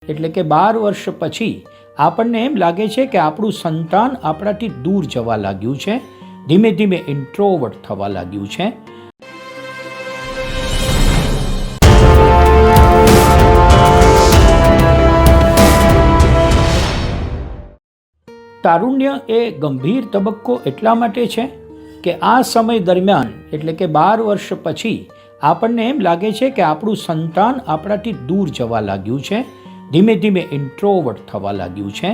એટલે કે 12 વર્ષ પછી આપણને એમ લાગે છે કે આપણું સંતાન આપણાથી દૂર જવા લાગ્યું છે, ધીમે ધીમે ઇન્ટ્રોવર્ટ થવા લાગ્યું છે. તારુણ્ય એ ગંભીર તબક્કો એટલા માટે છે કે આ સમય દરમિયાન એટલે કે 12 વર્ષ પછી આપણને એમ લાગે છે કે આપણું સંતાન આપણાથી દૂર જવા લાગ્યું છે, ધીમે ધીમે ઇન્ટ્રોવર્ટ થવા લાગ્યું છે.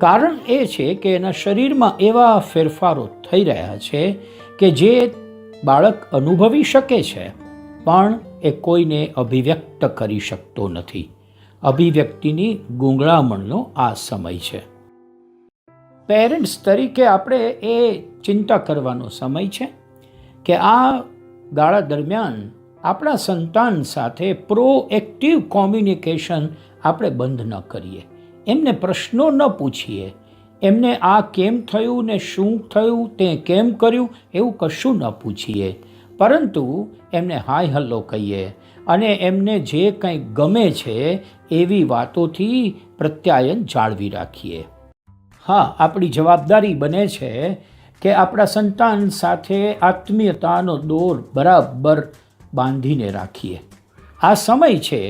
કારણ એ છે કે એના શરીરમાં એવા ફેરફારો થઈ રહ્યા છે કે જે બાળક અનુભવી શકે છે, પણ એ કોઈને અભિવ્યક્ત કરી શકતો નથી. અભિવ્યક્તિની ગૂંગળામણનો આ સમય છે. પેરેન્ટ્સ તરીકે આપણે એ ચિંતા કરવાનો સમય છે કે આ ગાળા દરમિયાન આપણા સંતાન સાથે પ્રોએક્ટિવ કોમ્યુનિકેશન આપણે બંધ ન કરીએ, એમને પ્રશ્નો ન પૂછીએ, એમને આ કેમ થયું ને શું થયું તે કેમ કર્યું એવું કશું ન પૂછીએ, પરંતુ એમને હાય હલ્લો કહીએ અને એમને જે કંઈ ગમે છે એવી વાતોથી પ્રત્યાયન જાળવી રાખીએ. હા, આપણી જવાબદારી બને છે કે આપણા સંતાન સાથે આત્મીયતાનો દોર બરાબર બાંધીને રાખીએ. આ સમય છે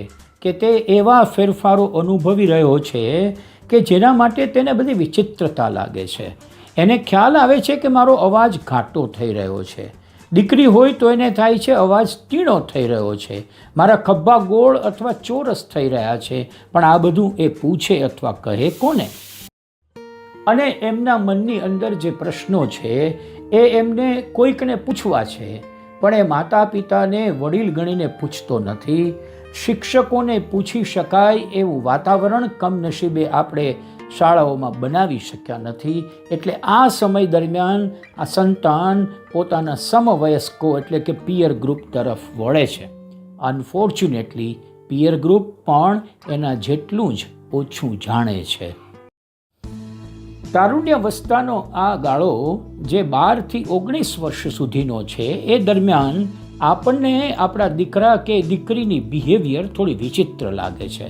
કે તે એવા ફેરફારો અનુભવી રહ્યો છે કે જેના માટે તેને બધી વિચિત્રતા લાગે છે. એને ખ્યાલ આવે છે કે મારો અવાજ ઘાટો થઈ રહ્યો છે. દીકરી હોય તો એને થાય છે અવાજ તીણો થઈ રહ્યો છે, મારા ખભા ગોળ અથવા ચોરસ થઈ રહ્યા છે, પણ આ બધું એ પૂછે અથવા કહે કોને? અને એમના મનની અંદર જે પ્રશ્નો છે એ એમને કોઈકને પૂછવા છે, પણ એ માતા પિતાને વડીલ ગણીને પૂછતો નથી. શિક્ષકોને પૂછી શકાય એવું વાતાવરણ કમનસીબે આપણે શાળાઓમાં બનાવી શક્યા નથી. એટલે આ સમય દરમિયાન આ સંતાન પોતાના સમવયસ્કો એટલે કે પિયર ગ્રુપ તરફ વળે છે. અનફોર્ચ્યુનેટલી પિયર ગ્રુપ પણ એના જેટલું જ ઓછું જાણે છે. તારુણ્યાવસ્થાનો આ ગાળો જે 12 થી 19 વર્ષ સુધીનો છે એ દરમિયાન આપણને આપણા દીકરા કે દીકરીની બિહેવિયર થોડી વિચિત્ર લાગે છે.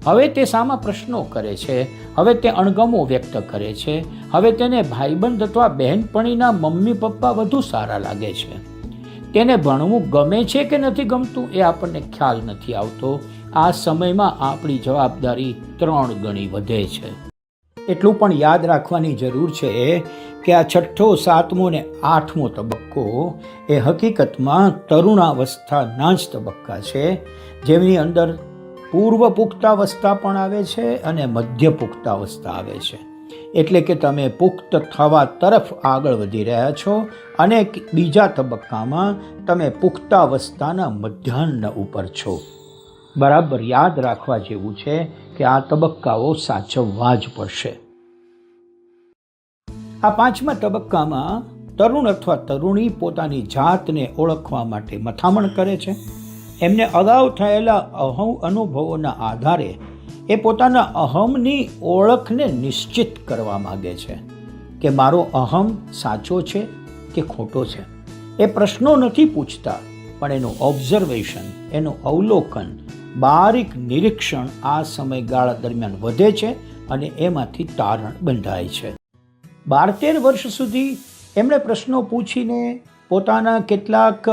હવે તે સામા પ્રશ્નો કરે છે, હવે તે અણગમો વ્યક્ત કરે છે, હવે તેને ભાઈબંધ અથવા બહેનપણીના મમ્મી પપ્પા વધુ સારા લાગે છે. તેને ભણવું ગમે છે કે નથી ગમતું એ આપણને ખ્યાલ નથી આવતો. આ સમયમાં આપણી જવાબદારી 3 ગણી વધે છે. એટલું પણ યાદ રાખવાની જરૂર છે કે આ 6ઠ્ઠો, 7મો ને 8મો તબક્કો એ હકીકતમાં તરુણાવસ્થાના જ તબક્કા છે, જેમની અંદર પૂર્વ પુખ્તાવસ્થા પણ આવે છે અને મધ્ય પુખ્તાવસ્થા આવે છે. એટલે કે તમે પુખ્ત થવા તરફ આગળ વધી રહ્યા છો અને બીજા તબક્કામાં તમે પુખ્તાવસ્થાના મધ્યાહ્ન ઉપર છો. બરાબર યાદ રાખવા જેવું છે કે આ તબક્કાઓ સાચવવા જ પડશે. આ 5મા તબક્કામાં તરુણ અથવા તરુણી પોતાની જાતને ઓળખવા માટે મથામણ કરે છે. એમને અગાઉ થયેલા અનુભવોના આધારે એ પોતાના અહમની ઓળખને નિશ્ચિત કરવા માગે છે કે મારો અહમ સાચો છે કે ખોટો છે. એ પ્રશ્નો નથી પૂછતા, પણ એનું ઓબ્ઝર્વેશન, એનું અવલોકન, બારીક નિરીક્ષણ આ સમયગાળા દરમિયાન વધે છે અને એમાંથી તારણ બંધાય છે. 12-13 વર્ષ સુધી એમણે પ્રશ્નો પૂછીને પોતાના કેટલાક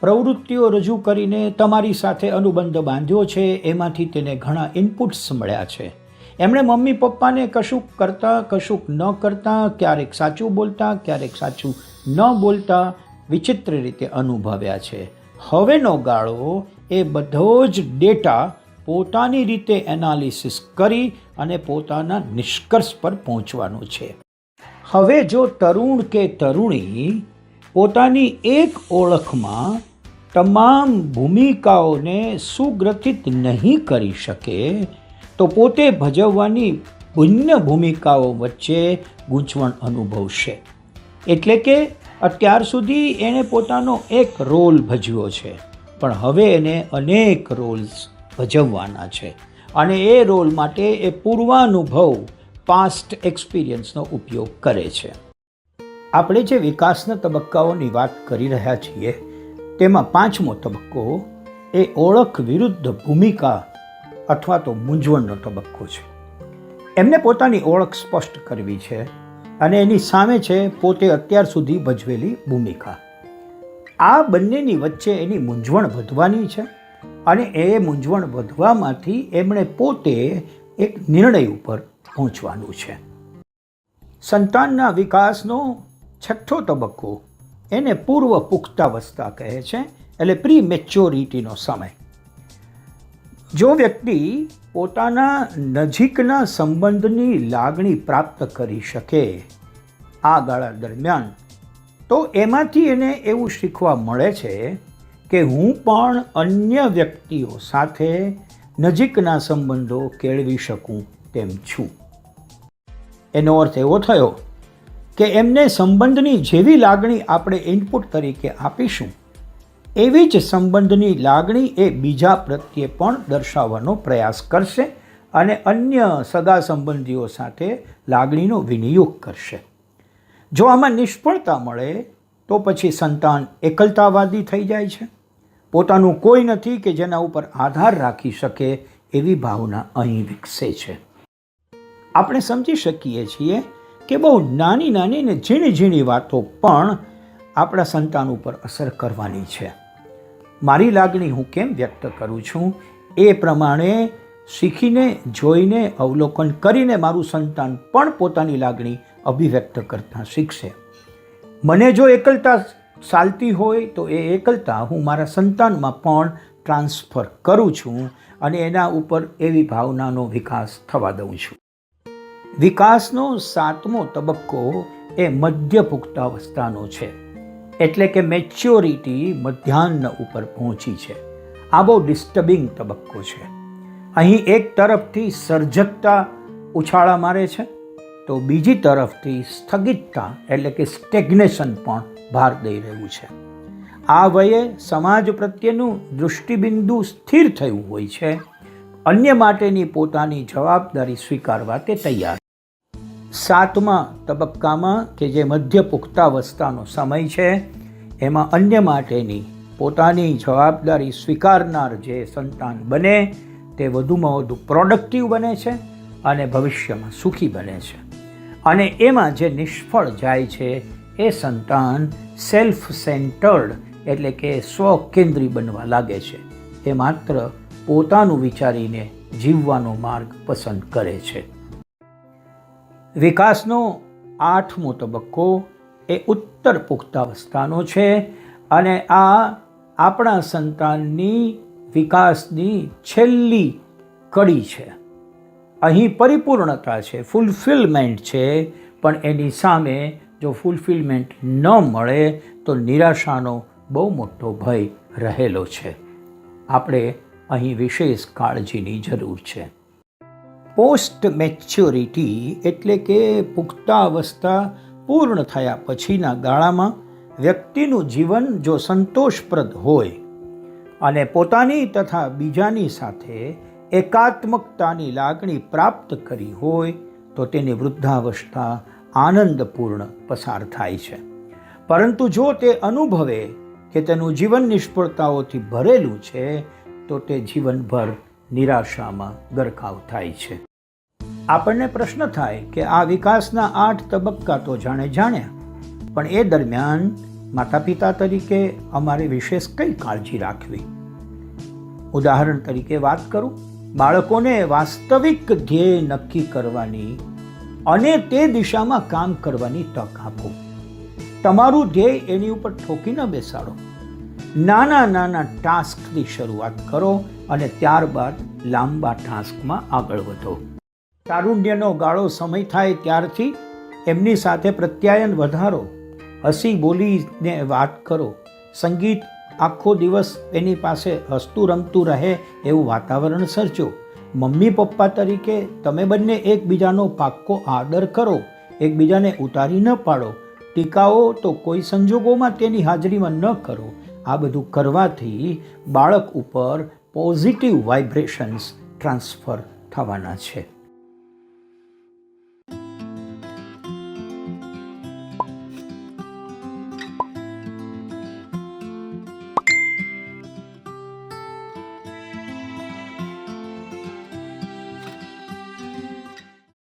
પ્રવૃત્તિઓ રજૂ કરીને તમારી સાથે અનુબંધ બાંધ્યો છે. એમાંથી તેને ઘણા ઇનપુટ્સ મળ્યા છે. એમણે મમ્મી પપ્પાને કશુંક કરતા કશુંક ન કરતા, ક્યારેક સાચું બોલતા ક્યારેક સાચું ન બોલતા વિચિત્ર રીતે અનુભવ્યા છે. હવેનો ગાળો એ બધો જ ડેટા પોતાની રીતે એનાલિસિસ કરી અને પોતાના નિષ્કર્ષ પર પહોંચવાનો છે. હવે જો તરુણ કે તરુણી પોતાની એક ઓળખમાં તમામ ભૂમિકાઓને સુગ્રથિત નહીં કરી શકે તો પોતે ભજવવાની ભિન્ન ભૂમિકાઓ વચ્ચે ગૂંચવણ અનુભવશે. એટલે કે અત્યાર સુધી એણે પોતાનો એક રોલ ભજવ્યો છે, પણ હવે એને અનેક રોલ્સ ભજવવાના છે અને એ રોલ માટે એ પૂર્વાનુભવ, પાસ્ટ એક્સપિરિયન્સનો ઉપયોગ કરે છે. આપણે જે વિકાસના તબક્કાઓની વાત કરી રહ્યા છીએ તેમાં 5મો તબક્કો એ ઓળખ વિરુદ્ધ ભૂમિકા અથવા તો મૂંઝવણનો તબક્કો છે. એમને પોતાની ઓળખ સ્પષ્ટ કરવી છે અને એની સામે છે પોતે અત્યાર સુધી ભજવેલી ભૂમિકા. આ બંનેની વચ્ચે એની મૂંઝવણ વધવાની છે અને એ મૂંઝવણ વધવામાંથી એમણે પોતે એક નિર્ણય ઉપર પહોંચવાનું છે. સંતાનના વિકાસનો છઠ્ઠો તબક્કો એને પૂર્વ પુખ્તાવસ્થા કહે છે, એટલે પ્રી મેચ્યોરિટીનો સમય. જો વ્યક્તિ પોતાના નજીકના સંબંધની લાગણી પ્રાપ્ત કરી શકે આ ગાળા દરમિયાન, તો એમાંથી એને એવું શીખવા મળે છે કે હું પણ અન્ય વ્યક્તિઓ સાથે નજીકના સંબંધો કેળવી શકું તેમ છું. એનો અર્થ એવો થયો કે એમને સંબંધની જેવી લાગણી આપણે ઇનપુટ તરીકે આપીશું, એવી જ સંબંધની લાગણી એ બીજા પ્રત્યે પણ દર્શાવવાનો પ્રયાસ કરશે અને અન્ય સગા સંબંધીઓ સાથે લાગણીનો વિનિયોગ કરશે. જો આમાં નિષ્ફળતા મળે તો પછી સંતાન એકલતાવાદી થઈ જાય છે. પોતાનું કોઈ નથી કે જેના ઉપર આધાર રાખી શકે એવી ભાવના અહીં વિકસે છે. આપણે સમજી શકીએ છીએ કે બહુ નાની નાની ને ઝીણી ઝીણી વાતો પણ આપણા સંતાન ઉપર અસર કરવાની છે. મારી લાગણી હું કેમ વ્યક્ત કરું છું એ પ્રમાણે શીખીને, જોઈને, અવલોકન કરીને મારું સંતાન પણ પોતાની લાગણી અભિવ્યક્ત કરતાં શીખશે. મને જો એકલતા ચાલતી હોય તો એ એકલતા હું મારા સંતાનમાં પણ ટ્રાન્સફર કરું છું અને એના ઉપર એવી ભાવનાનો વિકાસ થવા દઉં છું. વિકાસનો સાતમો તબક્કો એ મધ્ય પુખ્તાવસ્થાનો છે, એટલે કે મેચ્યોરિટી મધ્યાહ્ન ઉપર પહોંચી છે. આ બહુ ડિસ્ટર્બિંગ તબક્કો છે. અહીં એક તરફથી સર્જકતા ઉછાળા મારે છે તો બીજી તરફથી સ્થગિતતા એટલે કે સ્ટેગ્નેશન પણ ભાર દઈ રહ્યું છે. આ વયે સમાજ પ્રત્યેનું દૃષ્ટિબિંદુ સ્થિર થયું હોય છે. અન્ય માટેની પોતાની જવાબદારી સ્વીકારવા તે તૈયાર. સાતમા તબક્કામાં કે જે મધ્ય પુખ્તાવસ્થાનો સમય છે, એમાં અન્ય માટેની પોતાની જવાબદારી સ્વીકારનાર જે સંતાન બને તે વધુમાં વધુ પ્રોડક્ટિવ બને છે અને ભવિષ્યમાં સુખી બને છે. અને એમાં જે નિષ્ફળ જાય છે એ સંતાન સેલ્ફ સેન્ટર્ડ એટલે કે સ્વકેન્દ્રી બનવા લાગે છે. એ માત્ર પોતાનું વિચારીને જીવવાનો માર્ગ પસંદ કરે છે. વિકાસનો આઠમો તબક્કો એ ઉત્તર પુખ્તાવસ્થાનો છે અને આ આપણા સંતાનની વિકાસની છેલ્લી કડી છે. અહીં પરિપૂર્ણતા છે, ફૂલફિલમેન્ટ છે, પણ એની સામે જો ફૂલફિલમેન્ટ ન મળે તો નિરાશાનો બહુ મોટો ભય રહેલો છે. આપણે અહીં વિશેષ કાળજીની જરૂર છે. પોસ્ટ મેચ્યોરિટી એટલે કે પુખ્તાવસ્થા પૂર્ણ થયા પછીના ગાળામાં વ્યક્તિનું જીવન જો સંતોષપ્રદ હોય અને પોતાની તથા બીજાની સાથે એકાત્મકતાની લાગણી પ્રાપ્ત કરી હોય તો તેની વૃદ્ધાવસ્થા આનંદપૂર્ણ પસાર થાય છે. પરંતુ જો તે અનુભવે કે તેનું જીવન નિષ્ફળતાઓથી ભરેલું છે તો તે જીવનભર નિરાશામાં ગરકાવ થાય છે. આપણને પ્રશ્ન થાય કે આ વિકાસના 8 તબક્કા તો જાણ્યા, પણ એ દરમિયાન માતા પિતા તરીકે અમારે વિશેષ કઈ કાળજી રાખવી? ઉદાહરણ તરીકે વાત કરું, બાળકોને વાસ્તવિક ધ્યેય નક્કી કરવાની અને તે દિશામાં કામ કરવાની તક આપો. તમારું ધ્યેય એની ઉપર ઠોકી ન બેસાડો. નાના નાના ટાસ્કથી શરૂઆત કરો અને ત્યારબાદ લાંબા ટાસ્કમાં આગળ વધો. તારુણ્યનો ગાળો સમય થાય ત્યારથી એમની સાથે પ્રત્યાયન વધારો. હસી બોલીને વાત કરો. સંગીત આખો દિવસ એની પાસે હસતું રમતું રહે એવું વાતાવરણ સર્જો. મમ્મી પપ્પા તરીકે તમે બંને એકબીજાનો પાક્કો આદર કરો. એકબીજાને ઉતારી ન પાડો. ટીકાઓ તો કોઈ સંજોગોમાં તેની હાજરીમાં ન કરો. આ બધું કરવાથી બાળક ઉપર પોઝિટિવ વાઇબ્રેશન્સ ટ્રાન્સફર થવાના છે.